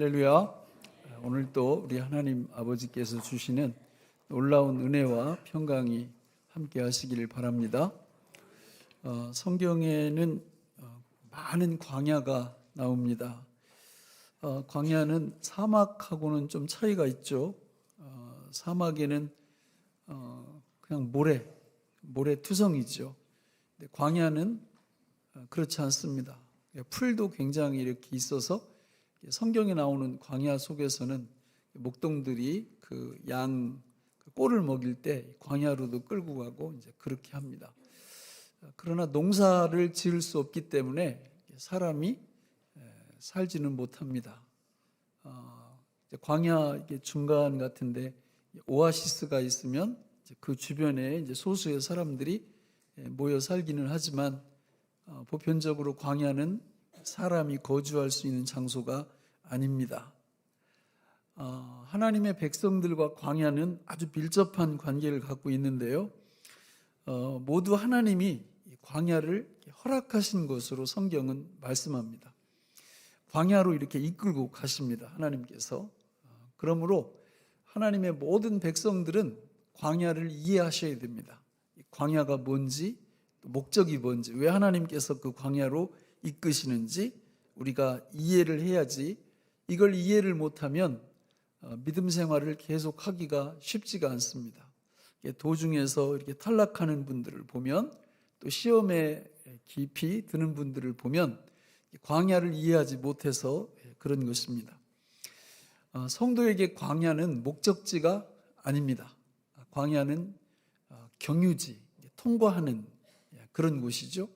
할렐루야. 오늘 또 우리 하나님 아버지께서 주시는 놀라운 은혜와 평강이 함께 하시기를 바랍니다. 성경에는 많은 광야가 나옵니다. 광야는 사막하고는 좀 차이가 있죠. 사막에는 그냥 모래투성이죠. 근데 광야는 그렇지 않습니다. 풀도 굉장히 이렇게 있어서 성경에 나오는 광야 속에서는 목동들이 그 양 꼴을 먹일 때 광야로도 끌고 가고 이제 그렇게 합니다. 그러나 농사를 지을 수 없기 때문에 사람이 살지는 못합니다. 광야 중간 같은데 오아시스가 있으면 그 주변에 이제 소수의 사람들이 모여 살기는 하지만 보편적으로 광야는 사람이 거주할 수 있는 장소가 아닙니다. 하나님의 백성들과 광야는 아주 밀접한 관계를 갖고 있는데요. 모두 하나님이 광야를 허락하신 것으로 성경은 말씀합니다. 광야로 이렇게 이끌고 가십니다. 하나님께서. 그러므로 하나님의 모든 백성들은 광야를 이해하셔야 됩니다. 광야가 뭔지, 목적이 뭔지, 왜 하나님께서 그 광야로 이끄시는지 우리가 이해를 해야지, 이걸 이해를 못하면 믿음 생활을 계속하기가 쉽지가 않습니다. 도중에서 이렇게 탈락하는 분들을 보면, 또 시험에 깊이 드는 분들을 보면 광야를 이해하지 못해서 그런 것입니다. 성도에게 광야는 목적지가 아닙니다. 광야는 경유지, 통과하는 그런 곳이죠.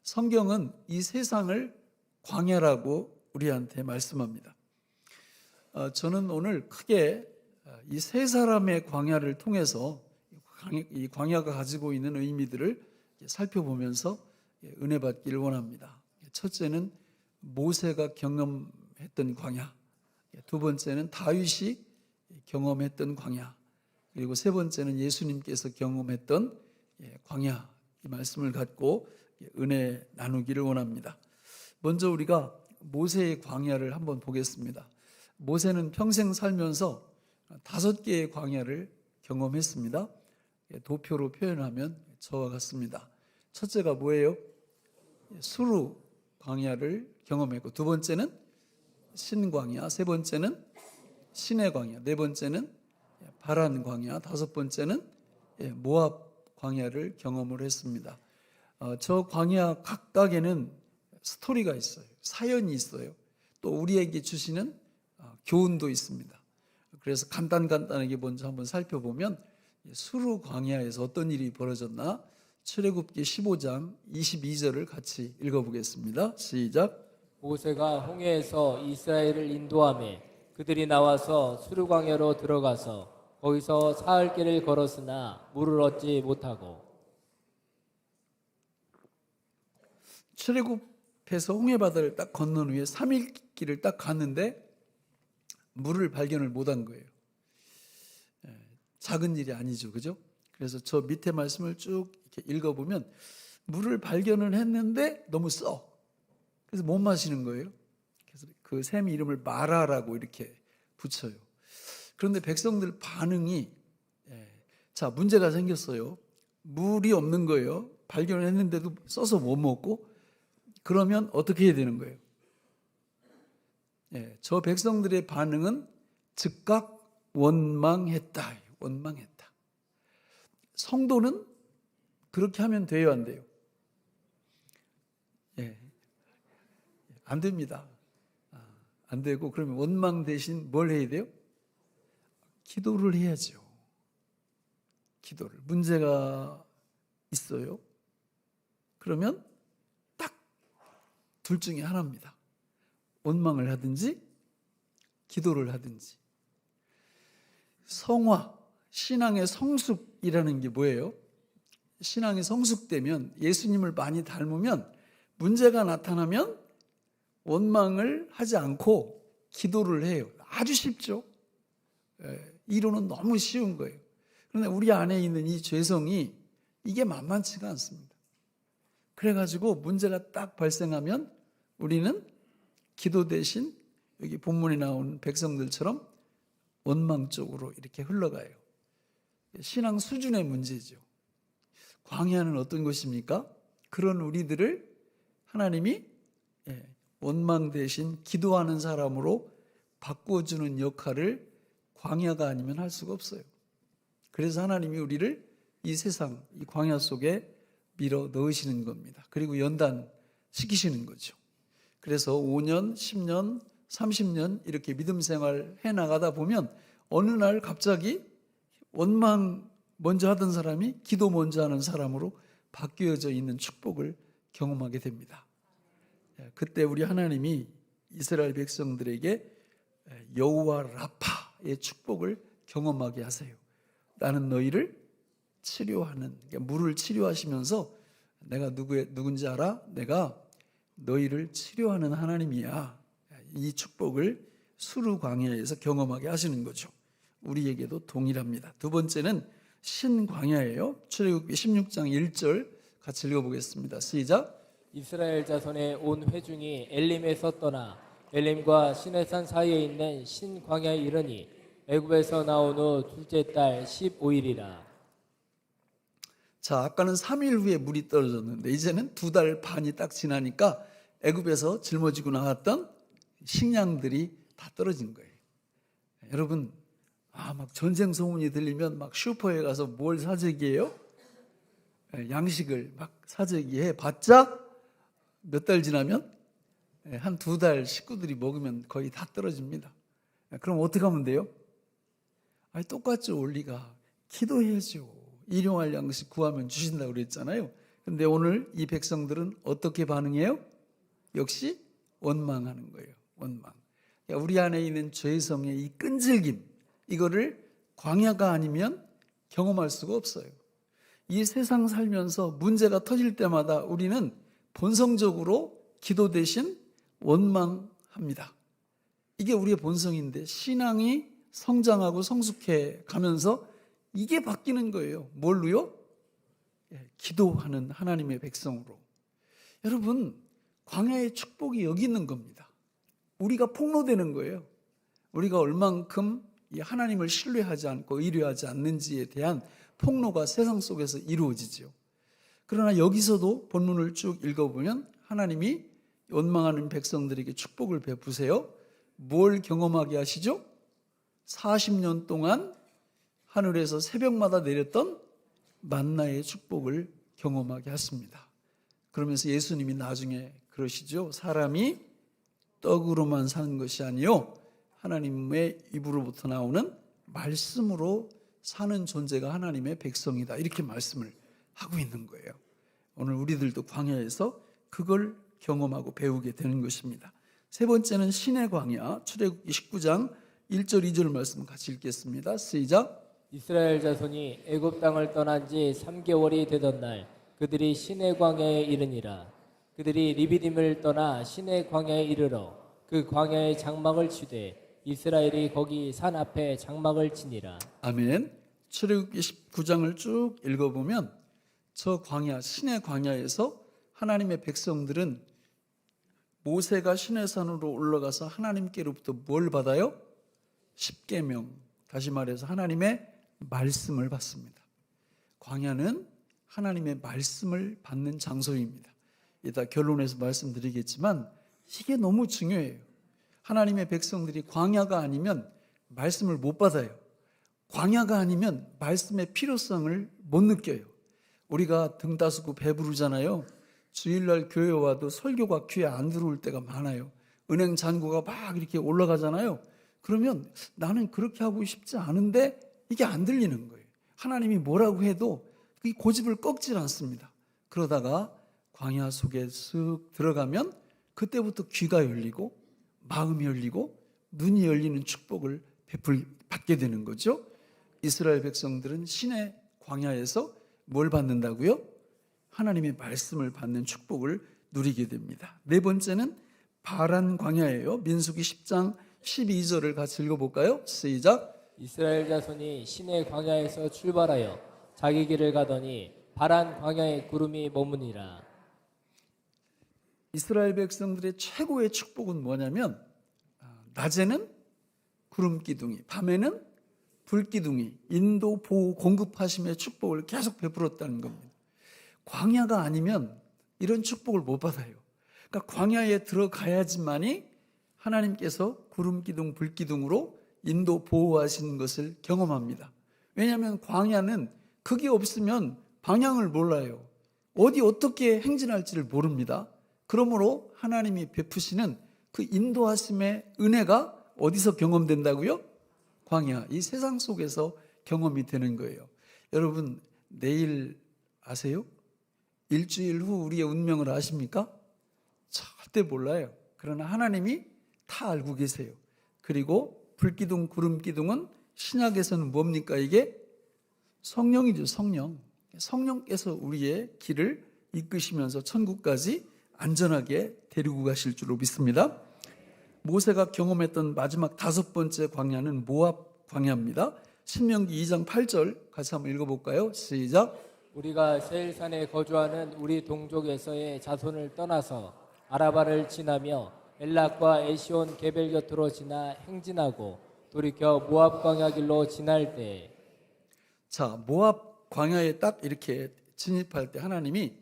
성경은 이 세상을 광야라고 우리한테 말씀합니다. 저는 오늘 크게 이 세 사람의 광야를 통해서 이 광야가 가지고 있는 의미들을 살펴보면서 은혜 받기를 원합니다. 첫째는 모세가 경험했던 광야, 두 번째는 다윗이 경험했던 광야, 그리고 세 번째는 예수님께서 경험했던 광야, 이 말씀을 갖고 은혜 나누기를 원합니다. 먼저 우리가 모세의 광야를 한번 보겠습니다. 모세는 평생 살면서 5개의 광야를 경험했습니다. 도표로 표현하면 저와 같습니다. 첫째가 뭐예요? 수르 광야를 경험했고, 두 번째는 신광야, 세 번째는 신의 광야, 네 번째는 바란 광야, 다섯 번째는 모압 광야를 경험을 했습니다. 저 광야 각각에는 스토리가 있어요. 사연이 있어요. 또 우리에게 주시는 교훈도 있습니다. 그래서 간단하게 먼저 한번 살펴보면, 수르 광야에서 어떤 일이 벌어졌나, 출애굽기 15장 22절을 같이 읽어보겠습니다. 시작. 모세가 홍해에서 이스라엘을 인도하며 그들이 나와서 수르 광야로 들어가서 거기서 사흘 길을 걸었으나 물을 얻지 못하고. 출애굽해서 홍해바다를 딱 건넌 후에 3일 길을 딱 갔는데 물을 발견을 못한 거예요. 작은 일이 아니죠, 그죠? 그래서 저 밑에 말씀을 쭉 이렇게 읽어보면 물을 발견을 했는데 너무 써. 그래서 못 마시는 거예요. 그래서 그 샘 이름을 마라라고 이렇게 붙여요. 그런데 백성들 반응이, 자, 문제가 생겼어요. 물이 없는 거예요. 발견을 했는데도 써서 못 먹고. 그러면 어떻게 해야 되는 거예요? 저 백성들의 반응은 즉각 원망했다. 원망했다. 성도는 그렇게 하면 돼요, 안 돼요? 안 됩니다. 안 되고, 그러면 원망 대신 뭘 해야 돼요? 기도를 해야죠. 기도를. 문제가 있어요. 그러면 딱 둘 중에 하나입니다. 원망을 하든지 기도를 하든지. 성화, 신앙의 성숙이라는 게 뭐예요? 신앙이 성숙되면, 예수님을 많이 닮으면, 문제가 나타나면 원망을 하지 않고 기도를 해요. 아주 쉽죠? 이론은 너무 쉬운 거예요. 그런데 우리 안에 있는 이 죄성이 이게 만만치가 않습니다. 그래가지고 문제가 딱 발생하면 우리는 기도 대신 여기 본문에 나온 백성들처럼 원망 쪽으로 이렇게 흘러가요. 신앙 수준의 문제죠. 광야는 어떤 것입니까? 그런 우리들을 하나님이 원망 대신 기도하는 사람으로 바꿔주는 역할을 광야가 아니면 할 수가 없어요. 그래서 하나님이 우리를 이 세상, 이 광야 속에 밀어 넣으시는 겁니다. 그리고 연단시키시는 거죠. 그래서 5년, 10년, 30년 이렇게 믿음 생활 해나가다 보면 어느 날 갑자기 원망 먼저 하던 사람이 기도 먼저 하는 사람으로 바뀌어져 있는 축복을 경험하게 됩니다. 그때 우리 하나님이 이스라엘 백성들에게 여호와 라파의 축복을 경험하게 하세요. 나는 너희를 치료하는, 그러니까 물을 치료하시면서 내가 누군지 알아? 내가 너희를 치료하는 하나님이야. 이 축복을 수르 광야에서 경험하게 하시는 거죠. 우리에게도 동일합니다. 두 번째는 신광야예요. 출애굽기 16장 1절 같이 읽어보겠습니다. 시작. 이스라엘 자손의 온 회중이 엘림에서 떠나 엘림과 시내산 사이에 있는 신광야에 이르니 애굽에서 나온 후 둘째 달 15일이라. 자, 아까는 3일 후에 물이 떨어졌는데 이제는 2달 반이 딱 지나니까 애굽에서 짊어지고 나왔던 식량들이 다 떨어진 거예요. 여러분, 막 전쟁 소문이 들리면 막 슈퍼에 가서 뭘 사재기해요? 양식을 막 사재기해 봤자 몇 달 지나면 한 2달 식구들이 먹으면 거의 다 떨어집니다. 그럼 어떻게 하면 돼요? 똑같죠, 원리가. 기도해야죠. 일용할 양식 구하면 주신다고 그랬잖아요. 그런데 오늘 이 백성들은 어떻게 반응해요? 역시 원망하는 거예요. 원망. 그러니까 우리 안에 있는 죄성의 이 끈질김, 이거를 광야가 아니면 경험할 수가 없어요. 이 세상 살면서 문제가 터질 때마다 우리는 본성적으로 기도 대신 원망합니다. 이게 우리의 본성인데 신앙이 성장하고 성숙해 가면서 이게 바뀌는 거예요. 뭘로요? 기도하는 하나님의 백성으로. 여러분, 광야의 축복이 여기 있는 겁니다. 우리가 폭로되는 거예요. 우리가 얼만큼 이 하나님을 신뢰하지 않고 의뢰하지 않는지에 대한 폭로가 세상 속에서 이루어지죠. 그러나 여기서도 본문을 쭉 읽어보면 하나님이 원망하는 백성들에게 축복을 베푸세요. 뭘 경험하게 하시죠? 40년 동안 하늘에서 새벽마다 내렸던 만나의 축복을 경험하게 하십니다. 그러면서 예수님이 나중에 그러시죠. 사람이 떡으로만 사는 것이 아니요 하나님의 입으로부터 나오는 말씀으로 사는 존재가 하나님의 백성이다. 이렇게 말씀을 하고 있는 거예요. 오늘 우리들도 광야에서 그걸 경험하고 배우게 되는 것입니다. 세 번째는 신의 광야, 출애굽기 19장 1절 2절 말씀 같이 읽겠습니다. 시작. 이스라엘 자손이 애굽 땅을 떠난 지 3개월이 되던 날 그들이 시내 광야에 이르니라. 그들이 리비딤을 떠나 시내 광야에 이르러 그 광야의 장막을 치되 이스라엘이 거기 산 앞에 장막을 치니라. 아멘. 출애굽기 19장을 쭉 읽어보면 저 광야, 신의 광야에서 하나님의 백성들은 모세가 시내산으로 올라가서 하나님께로부터 뭘 받아요? 십계명, 다시 말해서 하나님의 말씀을 받습니다. 광야는 하나님의 말씀을 받는 장소입니다. 이따 결론에서 말씀드리겠지만 이게 너무 중요해요. 하나님의 백성들이 광야가 아니면 말씀을 못 받아요. 광야가 아니면 말씀의 필요성을 못 느껴요. 우리가 등 따스고 배부르잖아요. 주일날 교회 와도 설교가 귀에 안 들어올 때가 많아요. 은행 잔고가 막 이렇게 올라가잖아요. 그러면 나는 그렇게 하고 싶지 않은데 이게 안 들리는 거예요. 하나님이 뭐라고 해도 이 고집을 꺾질 않습니다. 그러다가 광야 속에 쓱 들어가면 그때부터 귀가 열리고 마음이 열리고 눈이 열리는 축복을 받게 되는 거죠. 이스라엘 백성들은 신의 광야에서 뭘 받는다고요? 하나님의 말씀을 받는 축복을 누리게 됩니다. 네 번째는 바란 광야예요. 민수기 10장 12절을 같이 읽어볼까요? 시작. 이스라엘 자손이 시내 광야에서 출발하여 자기 길을 가더니 바란 광야에 구름이 머무니라. 이스라엘 백성들의 최고의 축복은 뭐냐면 낮에는 구름 기둥이, 밤에는 불 기둥이 인도 보호 공급하심의 축복을 계속 베풀었다는 겁니다. 광야가 아니면 이런 축복을 못 받아요. 그러니까 광야에 들어가야지만이 하나님께서 구름 기둥, 불 기둥으로 인도 보호하시는 것을 경험합니다. 왜냐하면 광야는 그게 없으면 방향을 몰라요. 어디 어떻게 행진할지를 모릅니다. 그러므로 하나님이 베푸시는 그 인도하심의 은혜가 어디서 경험된다고요? 광야, 이 세상 속에서 경험이 되는 거예요. 여러분, 내일 아세요? 일주일 후 우리의 운명을 아십니까? 절대 몰라요. 그러나 하나님이 다 알고 계세요. 그리고 불기둥, 구름기둥은 신약에서는 뭡니까? 이게 성령이죠. 성령. 성령께서 우리의 길을 이끄시면서 천국까지 안전하게 데리고 가실 줄로 믿습니다. 모세가 경험했던 마지막 5번째 광야는 모압 광야입니다. 신명기 2장 8절 같이 한번 읽어볼까요? 시작. 우리가 세일산에 거주하는 우리 동족에서의 자손을 떠나서 아라바를 지나며 엘락과 에시온 게벨 곁으로 지나 행진하고 돌이켜 모압 광야 길로 지날 때. 자, 모압 광야에 딱 이렇게 진입할 때 하나님이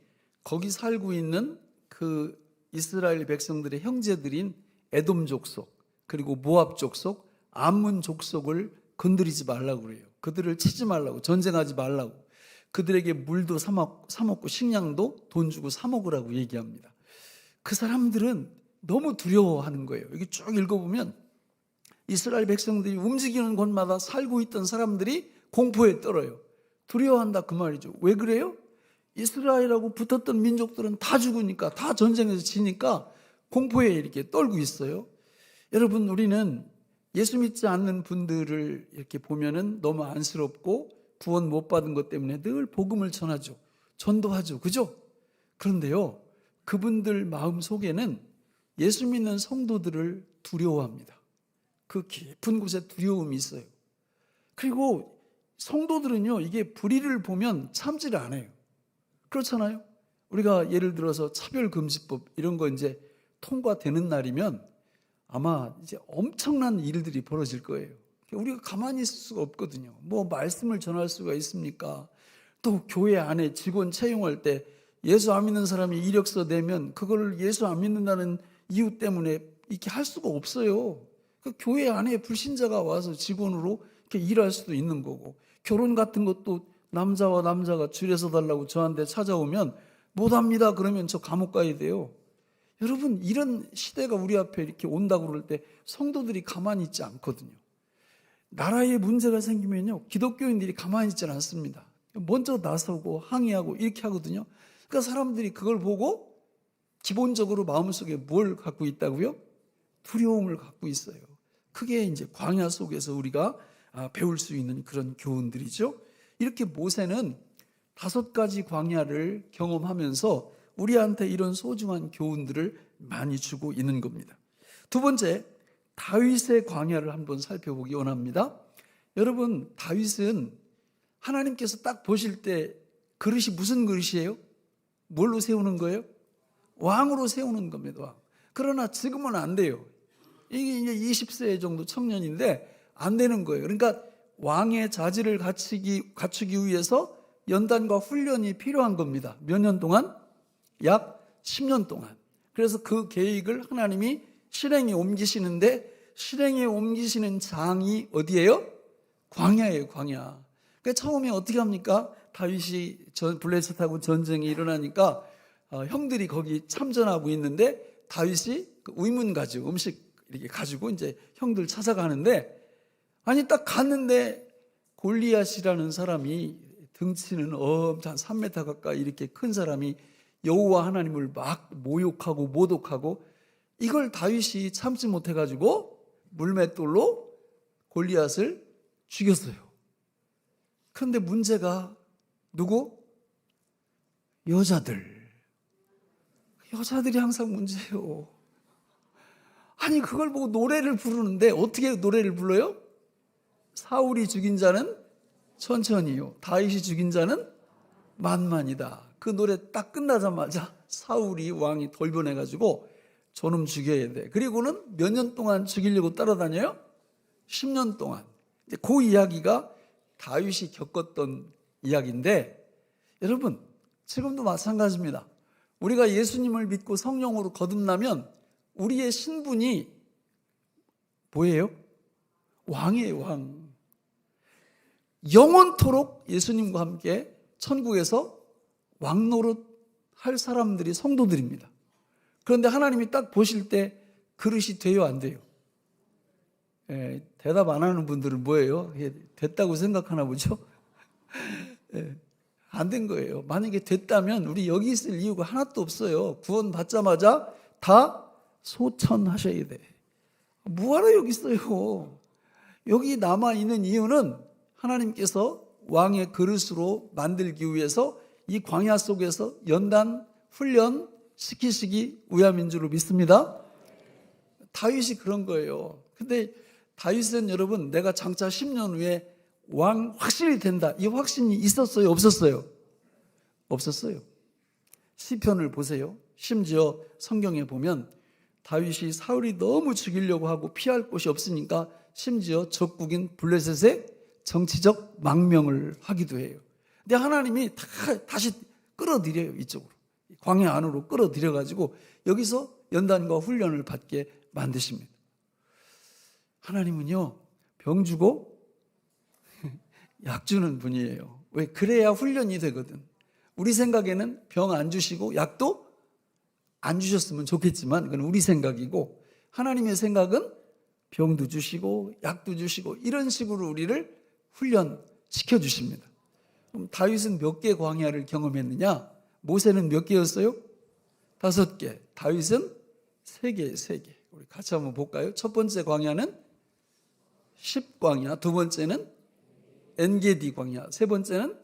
거기 살고 있는 그 이스라엘 백성들의 형제들인 에돔 족속, 그리고 모압 족속, 암몬 족속을 건드리지 말라고 그래요. 그들을 치지 말라고, 전쟁하지 말라고. 그들에게 물도 사먹고 식량도 돈 주고 사먹으라고 얘기합니다. 그 사람들은 너무 두려워하는 거예요. 여기 쭉 읽어보면 이스라엘 백성들이 움직이는 곳마다 살고 있던 사람들이 공포에 떨어요. 두려워한다 그 말이죠. 왜 그래요? 이스라엘하고 붙었던 민족들은 다 죽으니까, 다 전쟁에서 지니까 공포에 이렇게 떨고 있어요. 여러분, 우리는 예수 믿지 않는 분들을 이렇게 보면은 너무 안쓰럽고 구원 못 받은 것 때문에 늘 복음을 전하죠. 전도하죠. 그죠? 그런데요, 그분들 마음 속에는 예수 믿는 성도들을 두려워합니다. 그 깊은 곳에 두려움이 있어요. 그리고 성도들은요, 이게 불의를 보면 참지를 않아요. 그렇잖아요? 우리가 예를 들어서 차별금지법 이런 거 이제 통과되는 날이면 아마 이제 엄청난 일들이 벌어질 거예요. 우리가 가만히 있을 수가 없거든요. 뭐 말씀을 전할 수가 있습니까? 또 교회 안에 직원 채용할 때 예수 안 믿는 사람이 이력서 내면 그걸 예수 안 믿는다는 이유 때문에 이렇게 할 수가 없어요. 그 교회 안에 불신자가 와서 직원으로 이렇게 일할 수도 있는 거고, 결혼 같은 것도 남자와 남자가 줄여서 달라고 저한테 찾아오면 못합니다 그러면 저 감옥 가야 돼요. 여러분, 이런 시대가 우리 앞에 이렇게 온다고 그럴 때 성도들이 가만히 있지 않거든요. 나라에 문제가 생기면요, 기독교인들이 가만히 있지는 않습니다. 먼저 나서고 항의하고 이렇게 하거든요. 그러니까 사람들이 그걸 보고 기본적으로 마음속에 뭘 갖고 있다고요? 두려움을 갖고 있어요. 그게 이제 광야 속에서 우리가 배울 수 있는 그런 교훈들이죠. 이렇게 모세는 5가지 광야를 경험하면서 우리한테 이런 소중한 교훈들을 많이 주고 있는 겁니다. 두 번째, 다윗의 광야를 한번 살펴보기 원합니다. 여러분, 다윗은 하나님께서 딱 보실 때 그릇이 무슨 그릇이에요? 뭘로 세우는 거예요? 왕으로 세우는 겁니다. 왕. 그러나 지금은 안 돼요. 이게 이제 20세 정도 청년인데 안 되는 거예요. 그러니까 왕의 자질을 갖추기 위해서 연단과 훈련이 필요한 겁니다. 몇 년 동안? 약 10년 동안. 그래서 그 계획을 하나님이 실행에 옮기시는데, 실행에 옮기시는 장이 어디예요? 광야예요, 광야. 그러니까 처음에 어떻게 합니까? 다윗이 블레셋하고 전쟁이 일어나니까 형들이 거기 참전하고 있는데 다윗이 그 의문 가지고 음식 이렇게 가지고 이제 형들 찾아가는데, 아니 딱 갔는데 골리앗이라는 사람이 등치는 엄청 3m 가까이 이렇게 큰 사람이 여호와 하나님을 막 모욕하고 모독하고, 이걸 다윗이 참지 못해가지고 물맷돌로 골리앗을 죽였어요. 그런데 문제가 누구? 여자들이 항상 문제예요. 아니 그걸 보고 노래를 부르는데 어떻게 노래를 불러요? 사울이 죽인 자는 천천히요, 다윗이 죽인 자는 만만이다. 그 노래 딱 끝나자마자 사울이 왕이 돌변해가지고 저놈 죽여야 돼. 그리고는 몇 년 동안 죽이려고 따라다녀요? 10년 동안. 그 이야기가 다윗이 겪었던 이야기인데, 여러분 지금도 마찬가지입니다. 우리가 예수님을 믿고 성령으로 거듭나면 우리의 신분이 뭐예요? 왕이에요, 왕. 영원토록 예수님과 함께 천국에서 왕노릇 할 사람들이 성도들입니다. 그런데 하나님이 딱 보실 때 그릇이 돼요, 안 돼요? 대답 안 하는 분들은 뭐예요? 됐다고 생각하나 보죠? 안 된 거예요. 만약에 됐다면 우리 여기 있을 이유가 하나도 없어요. 구원 받자마자 다 소천하셔야 돼. 뭐하러 여기 있어요? 여기 남아있는 이유는 하나님께서 왕의 그릇으로 만들기 위해서 이 광야 속에서 연단 훈련 시키시기 위함인 줄 믿습니다. 다윗이 그런 거예요. 근데 다윗은 여러분, 내가 장차 10년 후에 왕 확실히 된다, 이 확신이 있었어요, 없었어요? 없었어요. 시편을 보세요. 심지어 성경에 보면 다윗이 사울이 너무 죽이려고 하고 피할 곳이 없으니까 심지어 적국인 블레셋의 정치적 망명을 하기도 해요. 근데 하나님이 다시 끌어들여요, 이쪽으로. 광야 안으로 끌어들여가지고 여기서 연단과 훈련을 받게 만드십니다. 하나님은요, 병 주고 약 주는 분이에요. 왜? 그래야 훈련이 되거든. 우리 생각에는 병 안 주시고 약도 안 주셨으면 좋겠지만 그건 우리 생각이고, 하나님의 생각은 병도 주시고 약도 주시고 이런 식으로 우리를 훈련시켜 주십니다. 그럼 다윗은 몇 개 광야를 경험했느냐? 모세는 몇 개였어요? 5개. 다윗은 3개, 3개. 우리 같이 한번 볼까요? 첫 번째 광야는 10광야, 두 번째는 엔게디 광야, 세 번째는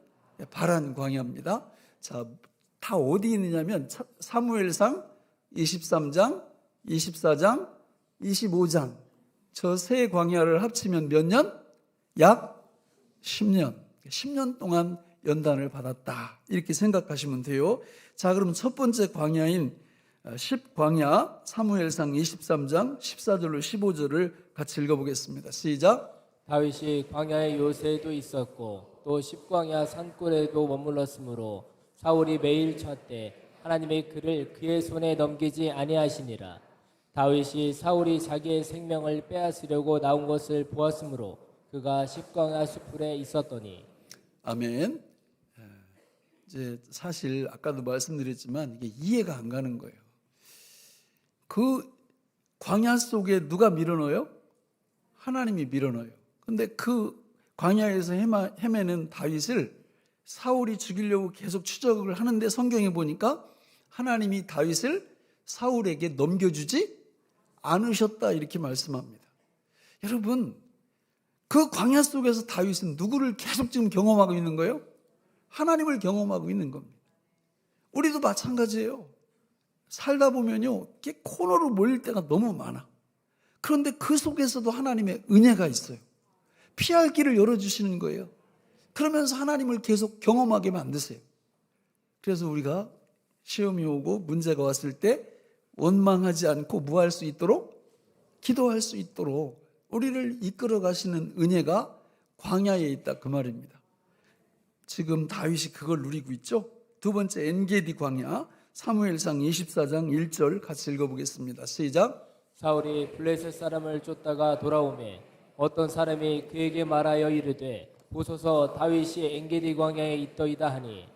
바란 광야입니다. 자, 다 어디 있느냐면 사무엘상 23장, 24장, 25장 저 세 광야를 합치면 몇 년? 약 10년. 10년 동안 연단을 받았다, 이렇게 생각하시면 돼요. 자, 그럼 첫 번째 광야인 10광야 사무엘상 23장 14절로 15절을 같이 읽어보겠습니다. 시작. 다윗이 광야의 요새에도 있었고 또 십광야 산골에도 머물렀으므로 사울이 매일 찾되 하나님의 그를 그의 손에 넘기지 아니하시니라. 다윗이 사울이 자기의 생명을 빼앗으려고 나온 것을 보았으므로 그가 십광야 수풀에 있었더니. 아멘. 이제 사실 아까도 말씀드렸지만 이게 이해가 안 가는 거예요. 그 광야 속에 누가 밀어넣어요? 하나님이 밀어넣어요. 근데 그 광야에서 헤매는 다윗을 사울이 죽이려고 계속 추적을 하는데 성경에 보니까 하나님이 다윗을 사울에게 넘겨주지 않으셨다, 이렇게 말씀합니다. 여러분, 그 광야 속에서 다윗은 누구를 계속 지금 경험하고 있는 거예요? 하나님을 경험하고 있는 겁니다. 우리도 마찬가지예요. 살다 보면요, 이렇게 코너로 몰릴 때가 너무 많아. 그런데 그 속에서도 하나님의 은혜가 있어요. 피할 길을 열어주시는 거예요. 그러면서 하나님을 계속 경험하게 만드세요. 그래서 우리가 시험이 오고 문제가 왔을 때 원망하지 않고 뭐 할 수 있도록? 기도할 수 있도록 우리를 이끌어 가시는 은혜가 광야에 있다, 그 말입니다. 지금 다윗이 그걸 누리고 있죠. 두 번째 엔게디 광야 사무엘상 24장 1절 같이 읽어보겠습니다. 시작. 사울이 블레셋 사람을 쫓다가 돌아오매 어떤 사람이 그에게 말하여 이르되 보소서 다윗이 엔게디 광야에 있더이다 하니.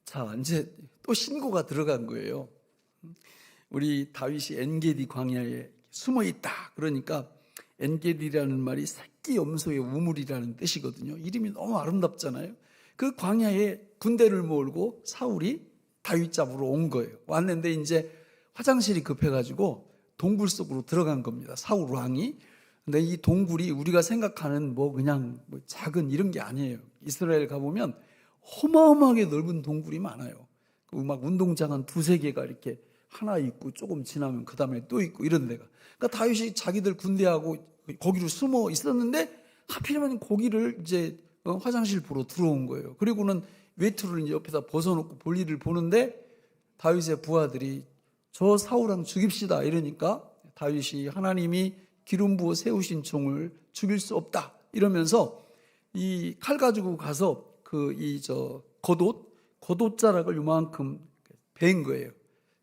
자, 이제 또 신고가 들어간 거예요. 우리 다윗이 엔게디 광야에 숨어 있다, 그러니까 엔게디라는 말이 새끼 염소의 우물이라는 뜻이거든요. 이름이 너무 아름답잖아요. 그 광야에 군대를 몰고 사울이 다윗 잡으러 온 거예요. 왔는데 이제 화장실이 급해가지고 동굴 속으로 들어간 겁니다, 사울 왕이. 근데 이 동굴이 우리가 생각하는 그냥 작은 이런 게 아니에요. 이스라엘 가보면 어마어마하게 넓은 동굴이 많아요. 막 운동장 한 2-3개가 이렇게 하나 있고 조금 지나면 그 다음에 또 있고 이런 데가. 그러니까 다윗이 자기들 군대하고 거기로 숨어 있었는데 하필이면 거기를 이제 화장실 보러 들어온 거예요. 그리고는 외투를 이제 옆에다 벗어놓고 볼일을 보는데 다윗의 부하들이 저 사울왕 죽입시다 이러니까 다윗이 하나님이 기름 부어 세우신 종을 죽일 수 없다 이러면서 이 칼 가지고 가서 겉옷자락을 요만큼 베인 거예요.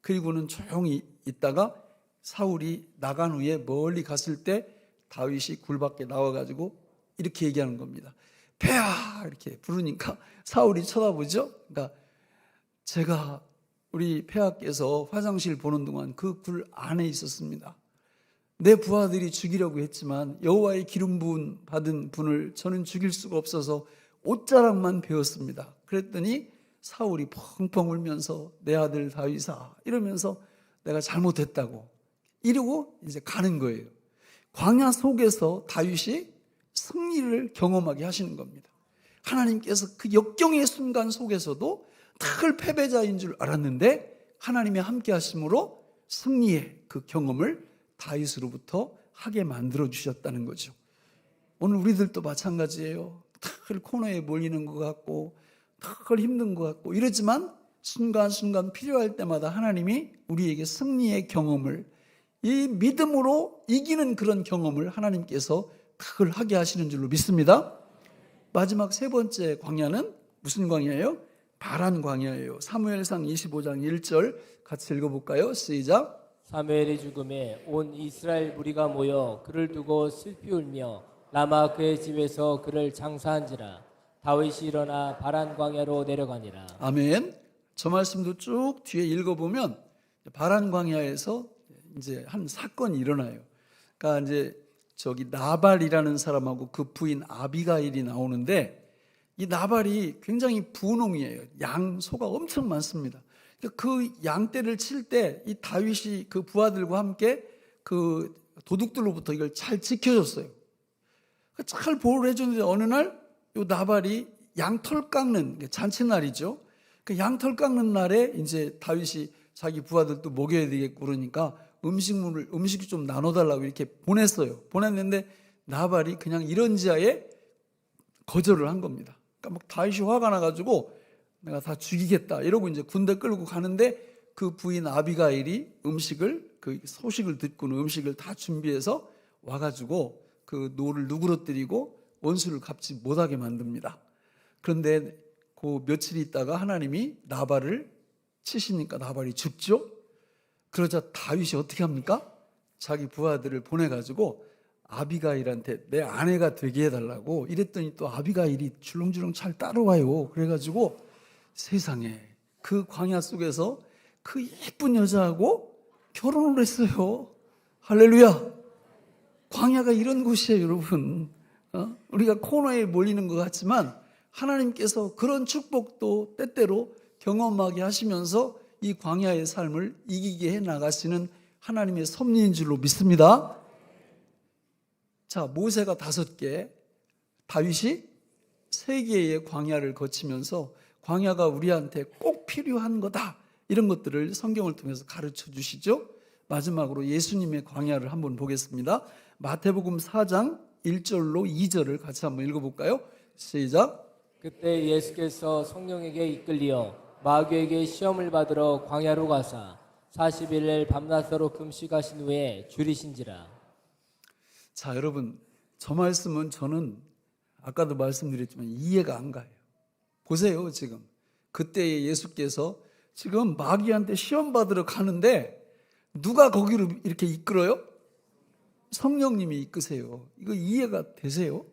그리고는 조용히 있다가 사울이 나간 후에 멀리 갔을 때 다윗이 굴 밖에 나와가지고 이렇게 얘기하는 겁니다. 폐하 이렇게 부르니까 사울이 쳐다보죠. 그러니까 제가 우리 폐하께서 화장실 보는 동안 그 굴 안에 있었습니다. 내 부하들이 죽이려고 했지만 여호와의 기름 부은 받은 분을 저는 죽일 수가 없어서 옷자락만 베었습니다. 그랬더니 사울이 펑펑 울면서 내 아들 다윗아 이러면서 내가 잘못했다고 이러고 이제 가는 거예요. 광야 속에서 다윗이 승리를 경험하게 하시는 겁니다. 하나님께서 그 역경의 순간 속에서도 늘 패배자인 줄 알았는데 하나님이 함께 하심으로 승리의 그 경험을 다윗으로부터 하게 만들어 주셨다는 거죠. 오늘 우리들도 마찬가지예요. 늘 코너에 몰리는 것 같고 늘 힘든 것 같고 이러지만 순간순간 필요할 때마다 하나님이 우리에게 승리의 경험을 이 믿음으로 이기는 그런 경험을 하나님께서 그걸 하게 하시는 줄로 믿습니다. 마지막 세 번째 광야는 무슨 광야예요? 바란 광야예요. 사무엘상 25장 1절 같이 읽어볼까요? 시작. 사무엘이 죽음에 온 이스라엘 무리가 모여 그를 두고 슬피 울며 라마 그의 집에서 그를 장사한지라. 다윗이 일어나 바란 광야로 내려가니라. 아멘. 저 말씀도 쭉 뒤에 읽어보면 바란 광야에서 이제 한 사건이 일어나요. 그러니까 이제 나발이라는 사람하고 그 부인 아비가일이 나오는데 이 나발이 굉장히 부농이에요. 양, 소가 엄청 많습니다. 그 양떼를 칠 때 이 다윗이 그 부하들과 함께 그 도둑들로부터 이걸 잘 지켜줬어요. 잘 보호를 해줬는데 어느 날 이 나발이 양털 깎는 잔치날이죠. 그 양털 깎는 날에 이제 다윗이 자기 부하들도 먹여야 되겠고 그러니까 음식을 좀 나눠달라고 이렇게 보냈어요. 보냈는데 나발이 그냥 이런지하에 거절을 한 겁니다. 그러니까 막 다윗이 화가 나가지고 내가 다 죽이겠다 이러고 이제 군대 끌고 가는데 그 부인 아비가일이 그 소식을 듣고는 음식을 다 준비해서 와가지고 그 노를 누그러뜨리고 원수를 갚지 못하게 만듭니다. 그런데 그 며칠 있다가 하나님이 나발을 치시니까 나발이 죽죠. 그러자 다윗이 어떻게 합니까? 자기 부하들을 보내가지고 아비가일한테 내 아내가 되게 해달라고 이랬더니 또 아비가일이 줄렁줄렁 잘 따라와요. 그래가지고 세상에 그 광야 속에서 그 예쁜 여자하고 결혼을 했어요. 할렐루야. 광야가 이런 곳이에요, 여러분. 우리가 코너에 몰리는 것 같지만 하나님께서 그런 축복도 때때로 경험하게 하시면서 이 광야의 삶을 이기게 해 나가시는 하나님의 섭리인 줄로 믿습니다. 자, 모세가 5개, 다윗이 3개의 광야를 거치면서 광야가 우리한테 꼭 필요한 거다. 이런 것들을 성경을 통해서 가르쳐 주시죠. 마지막으로 예수님의 광야를 한번 보겠습니다. 마태복음 4장 1절로 2절을 같이 한번 읽어볼까요? 시작. 그때 예수께서 성령에게 이끌리어 마귀에게 시험을 받으러 광야로 가사 40일을 밤낮으로 금식하신 후에 줄이신지라. 자, 여러분, 저 말씀은 저는 아까도 말씀드렸지만 이해가 안 가요. 보세요, 지금 그때 예수께서 지금 마귀한테 시험 받으러 가는데 누가 거기로 이렇게 이끌어요? 성령님이 이끄세요. 이거 이해가 되세요?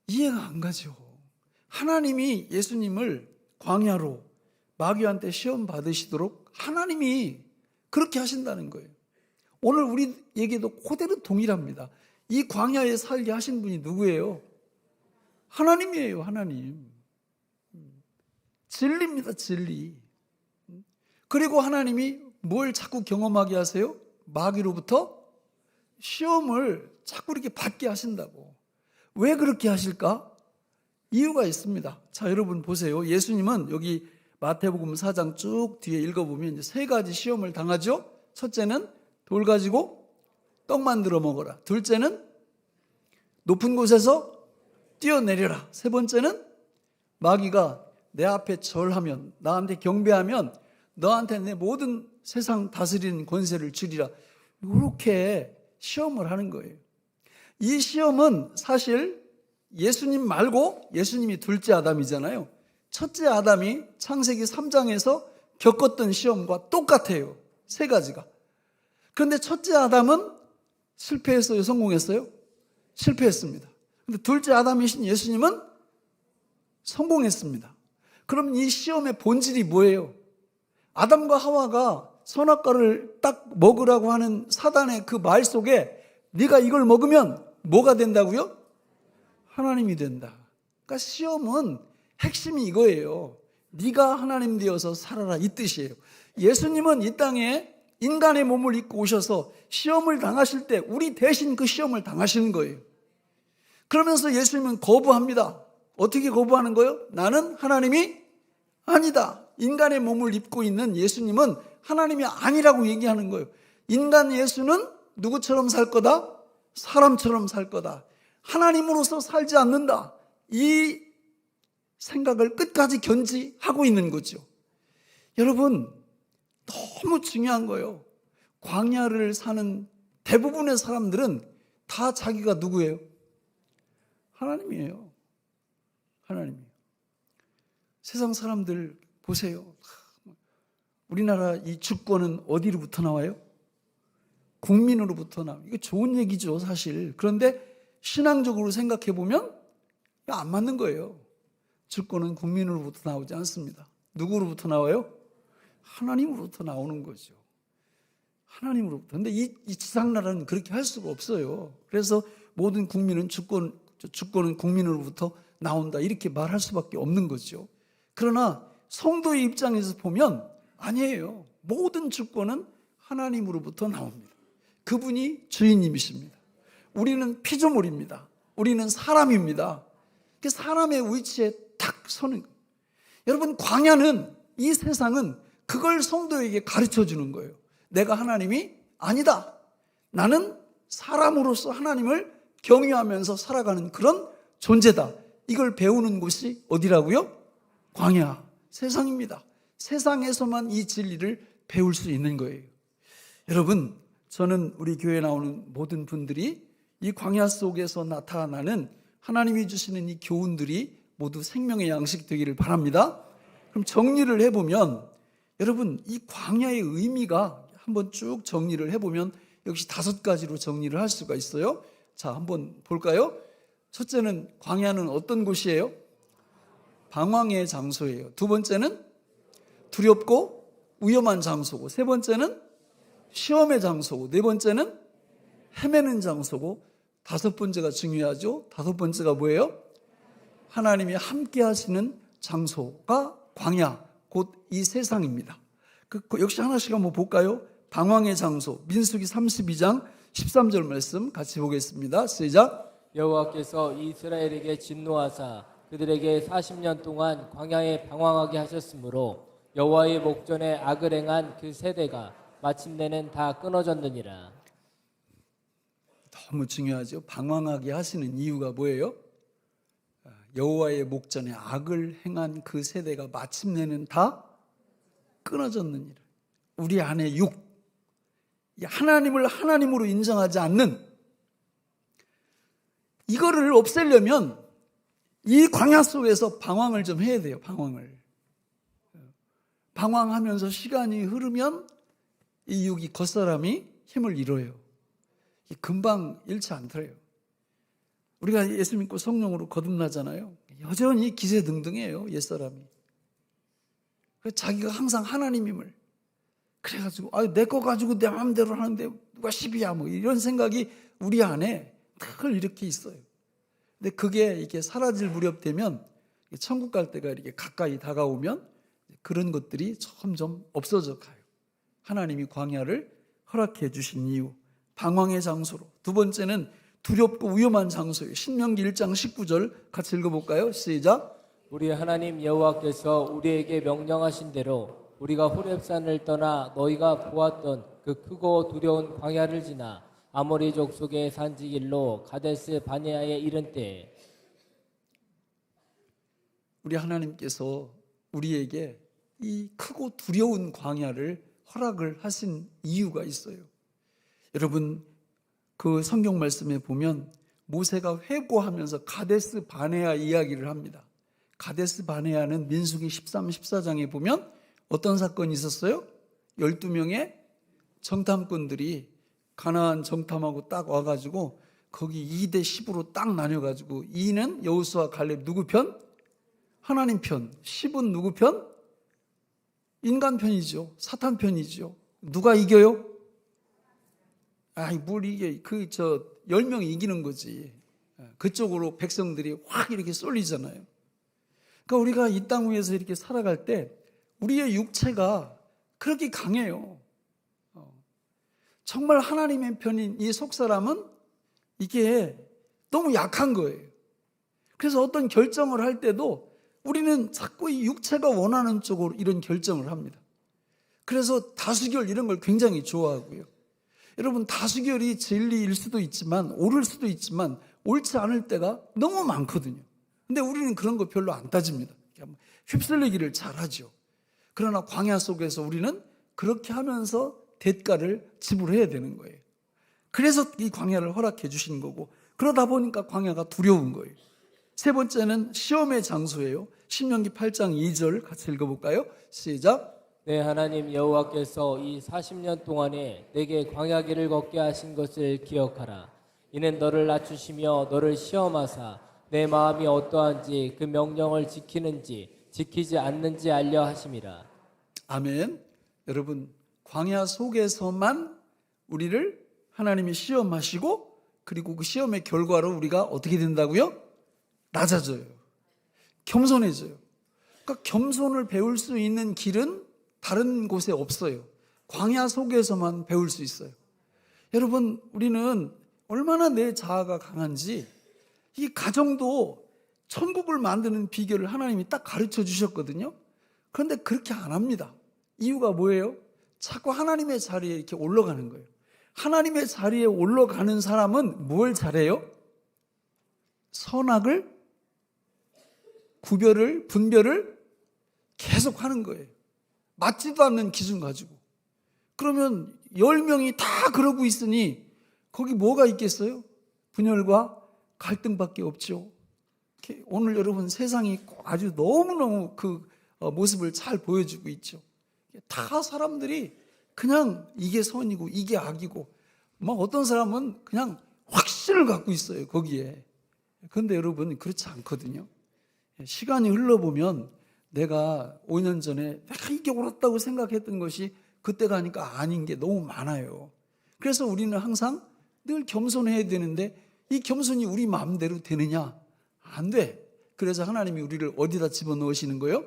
이해가 안 가죠. 하나님이 예수님을 광야로 마귀한테 시험 받으시도록 하나님이 그렇게 하신다는 거예요. 오늘 우리에게도 그대로 동일합니다. 이 광야에 살게 하신 분이 누구예요? 하나님이에요, 하나님. 진리입니다, 진리. 그리고 하나님이 뭘 자꾸 경험하게 하세요? 마귀로부터 시험을 자꾸 이렇게 받게 하신다고. 왜 그렇게 하실까? 이유가 있습니다. 자, 여러분 보세요. 예수님은 여기 마태복음 4장 쭉 뒤에 읽어보면 이제 3가지 시험을 당하죠. 첫째는 돌 가지고 떡 만들어 먹어라. 둘째는 높은 곳에서 뛰어내려라. 세 번째는 마귀가 내 앞에 절하면, 나한테 경배하면 너한테 내 모든 세상 다스리는 권세를 주리라. 이렇게 시험을 하는 거예요. 이 시험은 사실 예수님 말고 예수님이 둘째 아담이잖아요. 첫째 아담이 창세기 3장에서 겪었던 시험과 똑같아요. 세 가지가. 그런데 첫째 아담은 실패했어요? 성공했어요? 실패했습니다. 그런데 둘째 아담이신 예수님은 성공했습니다. 그럼 이 시험의 본질이 뭐예요? 아담과 하와가 선악과를 딱 먹으라고 하는 사단의 그 말 속에 네가 이걸 먹으면 뭐가 된다고요? 하나님이 된다. 그러니까 시험은 핵심이 이거예요. 네가 하나님 되어서 살아라, 이 뜻이에요. 예수님은 이 땅에 인간의 몸을 입고 오셔서 시험을 당하실 때 우리 대신 그 시험을 당하시는 거예요. 그러면서 예수님은 거부합니다. 어떻게 거부하는 거예요? 나는 하나님이 아니다. 인간의 몸을 입고 있는 예수님은 하나님이 아니라고 얘기하는 거예요. 인간 예수는 누구처럼 살 거다? 사람처럼 살 거다. 하나님으로서 살지 않는다. 이 생각을 끝까지 견지하고 있는 거죠. 여러분, 너무 중요한 거예요. 광야를 사는 대부분의 사람들은 다 자기가 누구예요? 하나님이에요. 하나님이에요. 세상 사람들 보세요. 우리나라 이 주권은 어디로부터 나와요? 국민으로부터 나와요. 이거 좋은 얘기죠, 사실. 그런데 신앙적으로 생각해 보면 안 맞는 거예요. 주권은 국민으로부터 나오지 않습니다. 누구로부터 나와요? 하나님으로부터 나오는 거죠. 하나님으로부터. 그런데 이 지상나라는 그렇게 할 수가 없어요. 그래서 모든 국민은 주권은 국민으로부터 나온다, 이렇게 말할 수밖에 없는 거죠. 그러나 성도의 입장에서 보면 아니에요. 모든 주권은 하나님으로부터 나옵니다. 그분이 주인님이십니다. 우리는 피조물입니다. 우리는 사람입니다. 그 사람의 위치에 탁 서는 거예요. 여러분, 광야는, 이 세상은 그걸 성도에게 가르쳐 주는 거예요. 내가 하나님이 아니다. 나는 사람으로서 하나님을 경유하면서 살아가는 그런 존재다. 이걸 배우는 곳이 어디라고요? 광야, 세상입니다. 세상에서만 이 진리를 배울 수 있는 거예요. 여러분, 저는 우리 교회에 나오는 모든 분들이 이 광야 속에서 나타나는 하나님이 주시는 이 교훈들이 모두 생명의 양식 되기를 바랍니다. 그럼 정리를 해보면, 여러분, 이 광야의 의미가 한번 쭉 정리를 해보면 역시 5가지로 정리를 할 수가 있어요. 자, 한번 볼까요? 첫째는, 광야는 어떤 곳이에요? 방황의 장소예요. 두 번째는 두렵고 위험한 장소고, 세 번째는 시험의 장소고, 네 번째는 헤매는 장소고, 5번째가 중요하죠. 5번째가 뭐예요? 하나님이 함께 하시는 장소가 광야, 곧 이 세상입니다. 역시 하나씩 한번 볼까요? 방황의 장소, 민수기 32장 13절 말씀 같이 보겠습니다. 시작. 여호와께서 이스라엘에게 진노하사 그들에게 40년 동안 광야에 방황하게 하셨으므로 여호와의 목전에 악을 행한 그 세대가 마침내는 다 끊어졌느니라. 너무 중요하죠. 방황하게 하시는 이유가 뭐예요? 여호와의 목전에 악을 행한 그 세대가 마침내는 다 끊어졌느니라. 우리 안에 하나님을 하나님으로 인정하지 않는 이거를 없애려면 이 광야 속에서 방황을 좀 해야 돼요. 방황하면서 시간이 흐르면 이 육이 겉사람이 힘을 잃어요. 금방 잃지 않더래요. 우리가 예수 믿고 성령으로 거듭나잖아요. 여전히 기세등등해요, 옛사람이. 그래서 자기가 항상 하나님임을. 그래가지고 내 거 가지고 내 마음대로 하는데 누가 시비야, 뭐 이런 생각이 우리 안에 늘 이렇게 있어요. 근데 그게 이렇게 사라질 무렵 되면, 천국 갈 때가 이렇게 가까이 다가오면 그런 것들이 점점 없어져 가요. 하나님이 광야를 허락해 주신 이유, 방황의 장소로. 두 번째는 두렵고 위험한 장소예요. 신명기 1장 19절 같이 읽어볼까요? 시작. 우리 하나님 여호와께서 우리에게 명령하신 대로 우리가 호렙산을 떠나 너희가 보았던 그 크고 두려운 광야를 지나 아모리 족속의 산지길로 가데스 바네아에 이른 때에. 우리 하나님께서 우리에게 이 크고 두려운 광야를 허락을 하신 이유가 있어요. 여러분, 그 성경 말씀에 보면 모세가 회고하면서 가데스 바네아 이야기를 합니다. 가데스 바네아는 민수기 13, 14장에 보면 어떤 사건이 있었어요? 12명의 정탐꾼들이 가나안 정탐하고 딱 와가지고 거기 2대 10으로 딱 나뉘어가지고 2는 여호수아 갈렙 누구 편? 하나님 편. 10은 누구 편? 인간 편이죠. 사탄 편이죠. 누가 이겨요? 뭘 이게 10명이 이기는 거지. 그쪽으로 백성들이 확 이렇게 쏠리잖아요. 그러니까 우리가 이 땅 위에서 이렇게 살아갈 때 우리의 육체가 그렇게 강해요. 정말 하나님의 편인 이 속사람은 이게 너무 약한 거예요. 그래서 어떤 결정을 할 때도 우리는 자꾸 이 육체가 원하는 쪽으로 이런 결정을 합니다. 그래서 다수결 이런 걸 굉장히 좋아하고요. 여러분, 다수결이 진리일 수도 있지만 옳을 수도 있지만 옳지 않을 때가 너무 많거든요. 근데 우리는 그런 거 별로 안 따집니다. 휩쓸리기를 잘하죠. 그러나 광야 속에서 우리는 그렇게 하면서 대가를 지불해야 되는 거예요. 그래서 이 광야를 허락해 주신 거고, 그러다 보니까 광야가 두려운 거예요. 세 번째는 시험의 장소예요. 신명기 8장 2절 같이 읽어볼까요? 시작. 내 하나님 여호와께서 이 40년 동안에 내게 광야길을 걷게 하신 것을 기억하라. 이는 너를 낮추시며 너를 시험하사 내 마음이 어떠한지 그 명령을 지키는지 지키지 않는지 알려 하심이라. 아멘. 여러분, 광야 속에서만 우리를 하나님이 시험하시고, 그리고 그 시험의 결과로 우리가 어떻게 된다고요? 낮아져요. 겸손해져요. 그러니까 겸손을 배울 수 있는 길은 다른 곳에 없어요. 광야 속에서만 배울 수 있어요. 여러분, 우리는 얼마나 내 자아가 강한지, 이 가정도 천국을 만드는 비결을 하나님이 딱 가르쳐 주셨거든요. 그런데 그렇게 안 합니다. 이유가 뭐예요? 자꾸 하나님의 자리에 이렇게 올라가는 거예요. 하나님의 자리에 올라가는 사람은 뭘 잘해요? 선악을 구별을, 분별을 계속 하는 거예요. 맞지도 않는 기준 가지고. 그러면 10명이 다 그러고 있으니 거기 뭐가 있겠어요? 분열과 갈등밖에 없죠. 오늘 여러분, 세상이 아주 너무너무 그 모습을 잘 보여주고 있죠. 다 사람들이 그냥 이게 선이고 이게 악이고, 막 어떤 사람은 그냥 확신을 갖고 있어요, 거기에. 그런데 여러분, 그렇지 않거든요. 시간이 흘러보면 내가 5년 전에 내가 이게 옳았다고 생각했던 것이 그때 가니까 아닌 게 너무 많아요. 그래서 우리는 항상 늘 겸손해야 되는데, 이 겸손이 우리 마음대로 되느냐? 안 돼. 그래서 하나님이 우리를 어디다 집어넣으시는 거예요?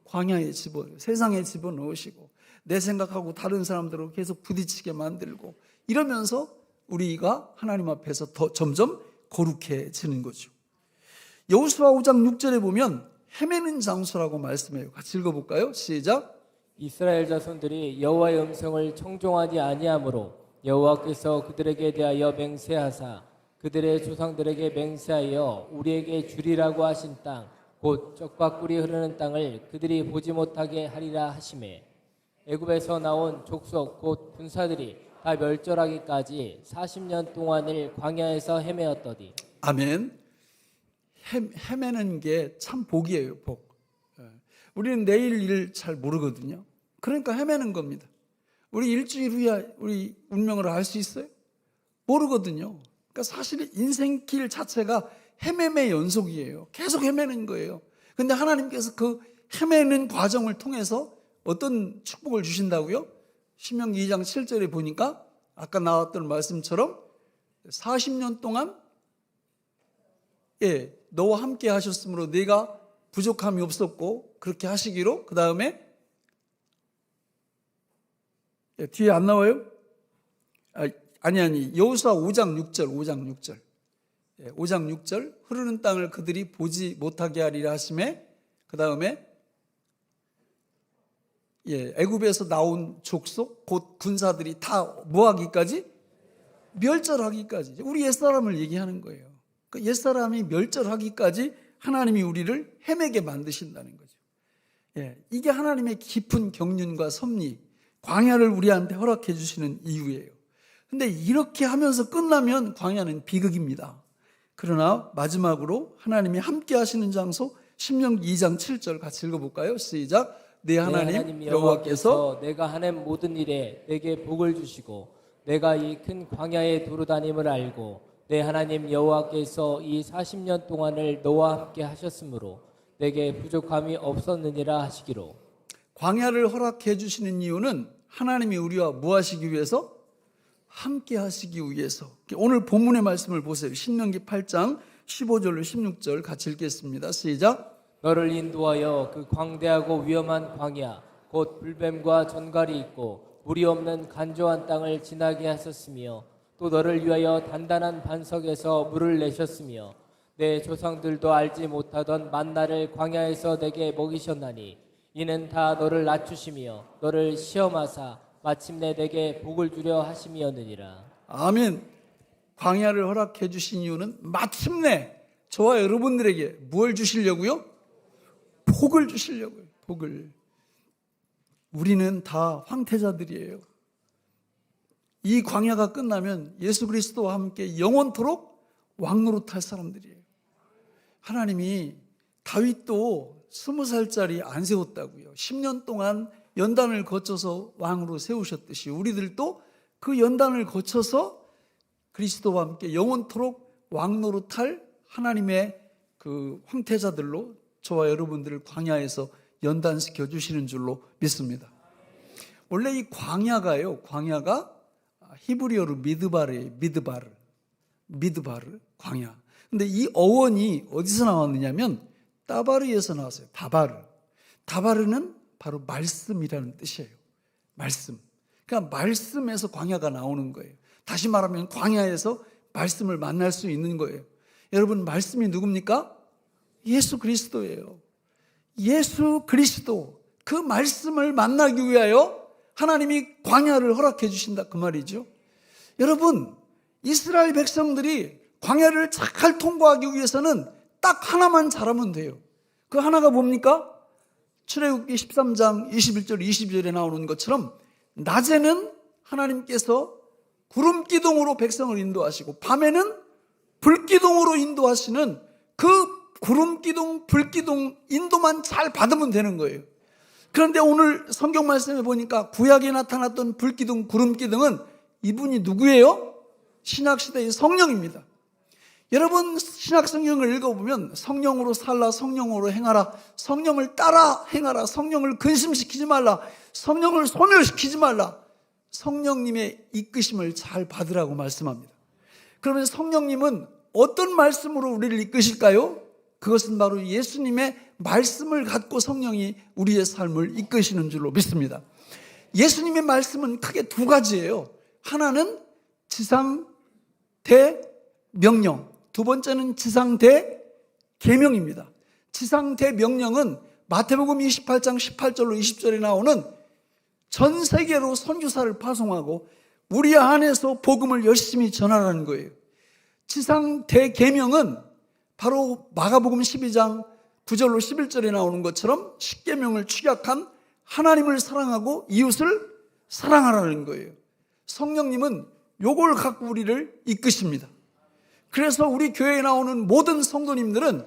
광야에 세상에 집어넣으시고, 내 생각하고 다른 사람들하고 계속 부딪히게 만들고, 이러면서 우리가 하나님 앞에서 더 점점 거룩해지는 거죠. 여호수아 5장 6절에 보면 헤매는 장소라고 말씀해요. 같이 읽어볼까요? 시작. 이스라엘 자손들이 여호와의 음성을 청종하지 아니하므로 여호와께서 그들에게 대하여 맹세하사 그들의 조상들에게 맹세하여 우리에게 주리라고 하신 땅 곧 떡과 꿀이 흐르는 땅을 그들이 보지 못하게 하리라 하시매, 애굽에서 나온 족속 곧 군사들이 다 멸절하기까지 40년 동안을 광야에서 헤매었더니. 아멘. 헤매는 게 참 복이에요, 복. 우리는 내일 일 잘 모르거든요. 그러니까 헤매는 겁니다. 우리 일주일 후에 우리 운명을 알 수 있어요? 모르거든요. 그러니까 사실 인생길 자체가 헤매의 연속이에요. 계속 헤매는 거예요. 그런데 하나님께서 그 헤매는 과정을 통해서 어떤 축복을 주신다고요? 신명기 2장 7절에 보니까 아까 나왔던 말씀처럼 40년 동안 너와 함께 하셨으므로 네가 부족함이 없었고 그렇게 하시기로, 그 다음에 뒤에 안 나와요? 아니 여호수아 5장 6절 5장 6절 흐르는 땅을 그들이 보지 못하게 하리라 하심에, 그 다음에 애굽에서 나온 족속 곧 군사들이 다 뭐하기까지? 멸절하기까지. 우리 옛사람을 얘기하는 거예요. 그 옛사람이 멸절하기까지 하나님이 우리를 헤매게 만드신다는 거죠. 이게 하나님의 깊은 경륜과 섭리, 광야를 우리한테 허락해 주시는 이유예요. 근데 이렇게 하면서 끝나면 광야는 비극입니다. 그러나 마지막으로 하나님이 함께 하시는 장소 신명기 2장 7절 같이 읽어볼까요? 시작. 내 하나님 여호와께서 내가 하는 모든 일에 내게 복을 주시고 내가 이 큰 광야에 두루 다님을 알고 내 하나님 여호와께서 이 40년 동안을 너와 함께 하셨으므로 내게 부족함이 없었느니라 하시기로. 광야를 허락해 주시는 이유는 하나님이 우리와 뭐 하시기 위해서? 함께 하시기 위해서. 오늘 본문의 말씀을 보세요. 신명기 8장 15절로 16절 같이 읽겠습니다. 시작. 너를 인도하여 그 광대하고 위험한 광야 곧 불뱀과 전갈이 있고 물이 없는 간조한 땅을 지나게 하셨으며 또 너를 위하여 단단한 반석에서 물을 내셨으며 내 조상들도 알지 못하던 만나를 광야에서 내게 먹이셨나니 이는 다 너를 낮추시며 너를 시험하사 마침내 내게 복을 주려 하심이었느니라. 아멘. 광야를 허락해 주신 이유는 마침내 저와 여러분들에게 뭘 주시려고요? 복을 주시려고요. 복을. 우리는 다 황태자들이에요. 이 광야가 끝나면 예수 그리스도와 함께 영원토록 왕노릇할 사람들이에요. 하나님이 다윗도 20살짜리 안 세웠다고요. 10년 동안 연단을 거쳐서 왕으로 세우셨듯이 우리들도 그 연단을 거쳐서 그리스도와 함께 영원토록 왕노릇할 하나님의 그 황태자들로 저와 여러분들을 광야에서 연단시켜 주시는 줄로 믿습니다. 원래 이 광야가요, 광야가 히브리어로 미드바르예요. 미드바르, 광야. 근데 이 어원이 어디서 나왔느냐면 따바르에서 나왔어요. 다바르는 바로 말씀이라는 뜻이에요. 말씀. 그러니까 말씀에서 광야가 나오는 거예요. 다시 말하면 광야에서 말씀을 만날 수 있는 거예요. 여러분, 말씀이 누굽니까? 예수 그리스도예요. 예수 그리스도, 그 말씀을 만나기 위하여 하나님이 광야를 허락해 주신다 그 말이죠. 여러분, 이스라엘 백성들이 광야를 잘 통과하기 위해서는 딱 하나만 잘하면 돼요. 그 하나가 뭡니까? 출애굽기 13장 21절 22절에 나오는 것처럼 낮에는 하나님께서 구름 기둥으로 백성을 인도하시고 밤에는 불 기둥으로 인도하시는 그 구름 기둥, 불 기둥 인도만 잘 받으면 되는 거예요. 그런데 오늘 성경 말씀에 보니까 구약에 나타났던 불 기둥, 구름 기둥은 이분이 누구예요? 신약 시대의 성령입니다. 여러분, 신약 성경을 읽어보면 성령으로 살라, 성령으로 행하라, 성령을 따라 행하라, 성령을 근심시키지 말라, 성령을 소멸시키지 말라, 성령님의 이끄심을 잘 받으라고 말씀합니다. 그러면 성령님은 어떤 말씀으로 우리를 이끄실까요? 그것은 바로 예수님의 말씀을 갖고 성령이 우리의 삶을 이끄시는 줄로 믿습니다. 예수님의 말씀은 크게 두 가지예요. 하나는 지상 대명령, 두 번째는 지상 대계명입니다. 지상 대명령은 마태복음 28장 18절로 20절에 나오는 전 세계로 선교사를 파송하고 우리 안에서 복음을 열심히 전하라는 거예요. 지상 대계명은 바로 마가복음 12장 9절로 11절에 나오는 것처럼 십계명을 축약한 하나님을 사랑하고 이웃을 사랑하라는 거예요. 성령님은 요걸 갖고 우리를 이끄십니다. 그래서 우리 교회에 나오는 모든 성도님들은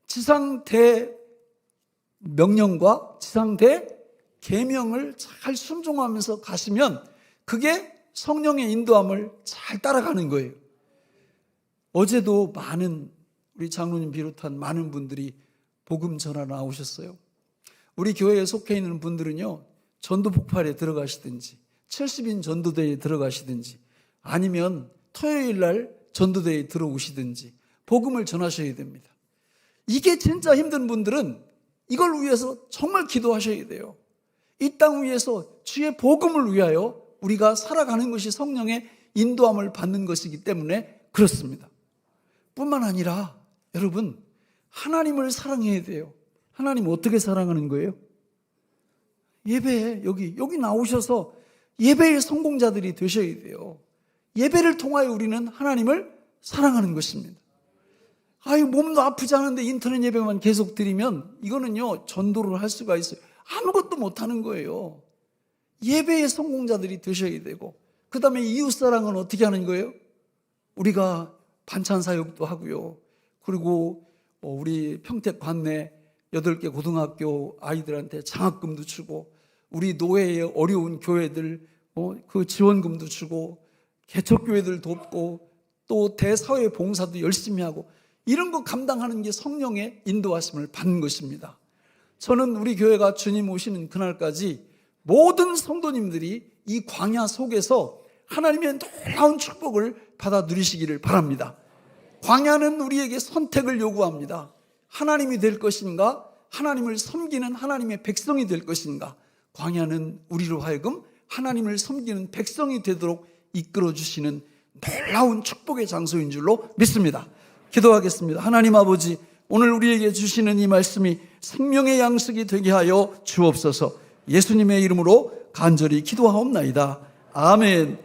지상대 명령과 지상대 계명을 잘 순종하면서 가시면 그게 성령의 인도함을 잘 따라가는 거예요. 어제도 많은 우리 장로님 비롯한 많은 분들이 복음 전하러 나오셨어요. 우리 교회에 속해 있는 분들은요, 전도 폭발에 들어가시든지 70인 전도대회에 들어가시든지 아니면 토요일 날 전도대회에 들어오시든지 복음을 전하셔야 됩니다. 이게 진짜 힘든 분들은 이걸 위해서 정말 기도하셔야 돼요. 이 땅 위에서 주의 복음을 위하여 우리가 살아가는 것이 성령의 인도함을 받는 것이기 때문에 그렇습니다. 뿐만 아니라 여러분, 하나님을 사랑해야 돼요. 하나님 어떻게 사랑하는 거예요? 예배에 여기 나오셔서 예배의 성공자들이 되셔야 돼요. 예배를 통하여 우리는 하나님을 사랑하는 것입니다. 몸도 아프지 않은데 인터넷 예배만 계속 드리면 이거는요, 전도를 할 수가 있어요. 아무것도 못하는 거예요. 예배의 성공자들이 되셔야 되고, 그 다음에 이웃사랑은 어떻게 하는 거예요? 우리가 반찬 사역도 하고요. 그리고 우리 평택 관내 8개 고등학교 아이들한테 장학금도 주고, 우리 노예의 어려운 교회들 그 지원금도 주고, 개척교회들 돕고, 또 대사회 봉사도 열심히 하고, 이런 거 감당하는 게 성령의 인도하심을 받는 것입니다. 저는 우리 교회가 주님 오시는 그날까지 모든 성도님들이 이 광야 속에서 하나님의 놀라운 축복을 받아 누리시기를 바랍니다. 광야는 우리에게 선택을 요구합니다. 하나님이 될 것인가? 하나님을 섬기는 하나님의 백성이 될 것인가? 광야는 우리로 하여금 하나님을 섬기는 백성이 되도록 이끌어주시는 놀라운 축복의 장소인 줄로 믿습니다. 기도하겠습니다. 하나님 아버지, 오늘 우리에게 주시는 이 말씀이 생명의 양식이 되게 하여 주옵소서. 예수님의 이름으로 간절히 기도하옵나이다. 아멘.